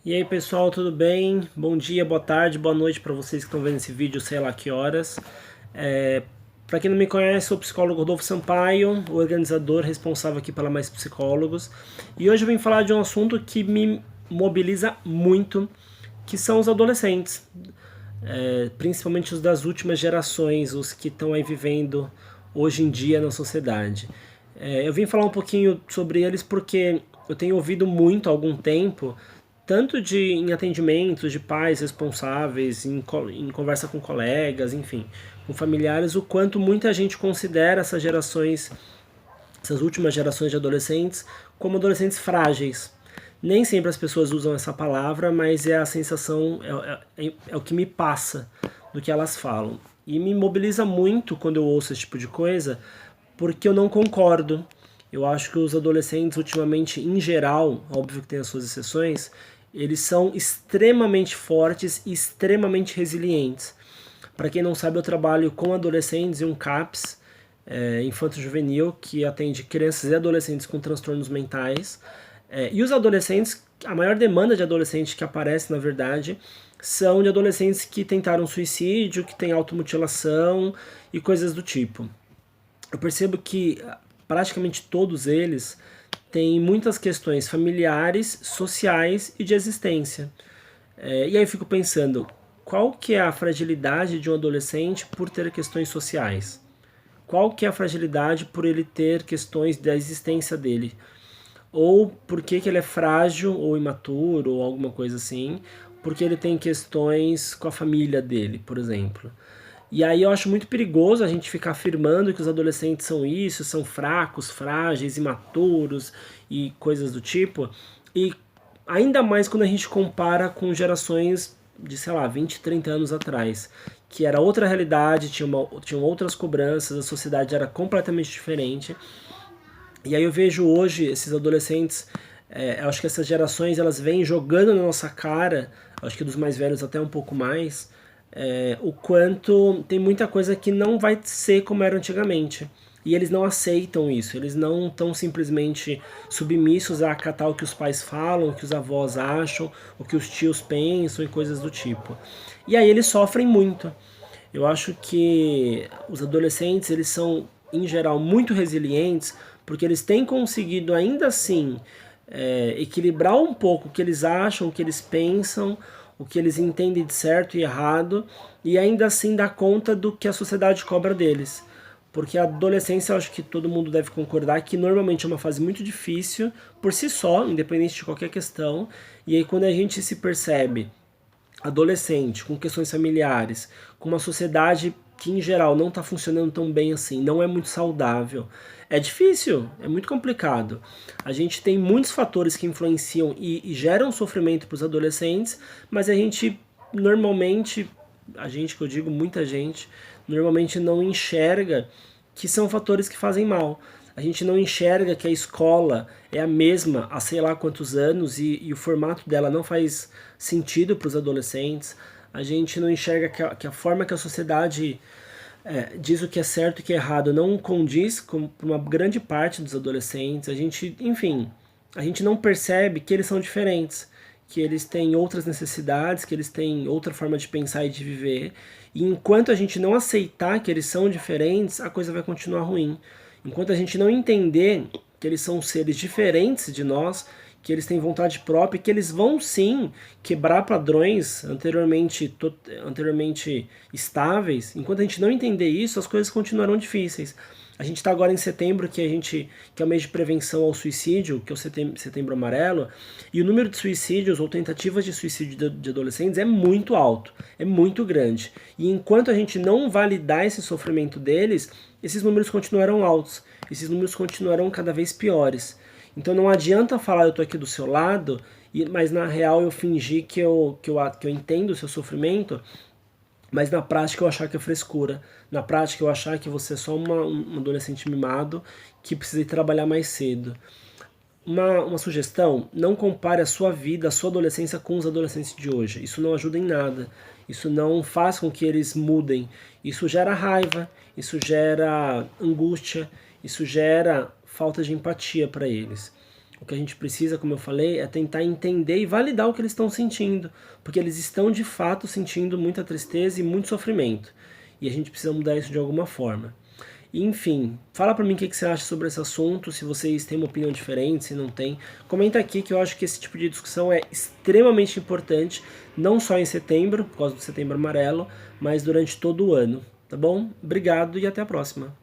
E aí pessoal, tudo bem? Bom dia, boa tarde, boa noite para vocês que estão vendo esse vídeo, sei lá que horas. Para quem não me conhece, sou o psicólogo Rodolfo Sampaio, o organizador responsável aqui pela Mais Psicólogos. E hoje eu vim falar de um assunto que me mobiliza muito, que são os adolescentes. Principalmente os das últimas gerações, os que estão aí vivendo hoje em dia na sociedade. Eu vim falar um pouquinho sobre eles porque eu tenho ouvido muito há algum tempo, tanto em atendimentos de pais responsáveis, em conversa com colegas, enfim, com familiares, o quanto muita gente considera essas gerações, essas últimas gerações de adolescentes, como adolescentes frágeis. Nem sempre as pessoas usam essa palavra, mas é a sensação, é o que me passa do que elas falam. E me mobiliza muito quando eu ouço esse tipo de coisa, porque eu não concordo. Eu acho que os adolescentes, ultimamente, em geral, óbvio que tem as suas exceções, eles são extremamente fortes e extremamente resilientes. Para quem não sabe, eu trabalho com adolescentes em um CAPS, infanto-juvenil, que atende crianças e adolescentes com transtornos mentais. E os adolescentes, a maior demanda de adolescente que aparece, na verdade, são de adolescentes que tentaram suicídio, que têm automutilação e coisas do tipo. Eu percebo que praticamente todos eles têm muitas questões familiares, sociais e de existência. E aí eu fico pensando, qual que é a fragilidade de um adolescente por ter questões sociais? Qual que é a fragilidade por ele ter questões da existência dele? Ou por que ele é frágil ou imaturo ou alguma coisa assim, porque ele tem questões com a família dele, por exemplo. E aí eu acho muito perigoso a gente ficar afirmando que os adolescentes são isso, são fracos, frágeis, imaturos e coisas do tipo. E ainda mais quando a gente compara com gerações de, sei lá, 20, 30 anos atrás, que era outra realidade, tinham outras cobranças, a sociedade era completamente diferente. E aí eu vejo hoje esses adolescentes, eu acho que essas gerações elas vêm jogando na nossa cara, acho que dos mais velhos até um pouco mais, o quanto tem muita coisa que não vai ser como era antigamente. E eles não aceitam isso, eles não estão simplesmente submissos a acatar o que os pais falam, o que os avós acham, o que os tios pensam e coisas do tipo. E aí eles sofrem muito. Eu acho que os adolescentes, eles são, em geral, muito resilientes, porque eles têm conseguido, ainda assim, equilibrar um pouco o que eles acham, o que eles pensam, o que eles entendem de certo e errado, e ainda assim dar conta do que a sociedade cobra deles. Porque a adolescência, eu acho que todo mundo deve concordar que normalmente é uma fase muito difícil, por si só, independente de qualquer questão, e aí quando a gente se percebe adolescente, com questões familiares, com uma sociedade que em geral não está funcionando tão bem assim, não é muito saudável. É difícil, é muito complicado. A gente tem muitos fatores que influenciam e geram sofrimento para os adolescentes, mas a gente normalmente, a gente que eu digo muita gente, normalmente não enxerga que são fatores que fazem mal. A gente não enxerga que a escola é a mesma há sei lá quantos anos e o formato dela não faz sentido para os adolescentes. A gente não enxerga que a forma que a sociedade diz o que é certo e o que é errado não condiz com uma grande parte dos adolescentes. A gente, enfim, a gente não percebe que eles são diferentes, que eles têm outras necessidades, que eles têm outra forma de pensar e de viver. E enquanto a gente não aceitar que eles são diferentes, a coisa vai continuar ruim. Enquanto a gente não entender que eles são seres diferentes de nós, que eles têm vontade própria, que eles vão sim quebrar padrões anteriormente estáveis, enquanto a gente não entender isso, as coisas continuarão difíceis. A gente está agora em setembro, que é o mês de prevenção ao suicídio, que é o setembro amarelo, e o número de suicídios ou tentativas de suicídio de adolescentes é muito alto, é muito grande. E enquanto a gente não validar esse sofrimento deles, esses números continuarão altos, esses números continuarão cada vez piores. Então não adianta falar eu tô aqui do seu lado, mas na real eu fingir que eu entendo o seu sofrimento, mas na prática eu achar que é frescura. Na prática eu achar que você é só um adolescente mimado que precisa ir trabalhar mais cedo. Uma sugestão, não compare a sua vida, a sua adolescência com os adolescentes de hoje. Isso não ajuda em nada. Isso não faz com que eles mudem. Isso gera raiva, isso gera angústia, isso gera falta de empatia para eles. O que a gente precisa, como eu falei, é tentar entender e validar o que eles estão sentindo, porque eles estão de fato sentindo muita tristeza e muito sofrimento, e a gente precisa mudar isso de alguma forma. E, enfim, fala pra mim o que você acha sobre esse assunto, se vocês têm uma opinião diferente, se não tem. Comenta aqui que eu acho que esse tipo de discussão é extremamente importante, não só em setembro, por causa do Setembro Amarelo, mas durante todo o ano, tá bom? Obrigado e até a próxima.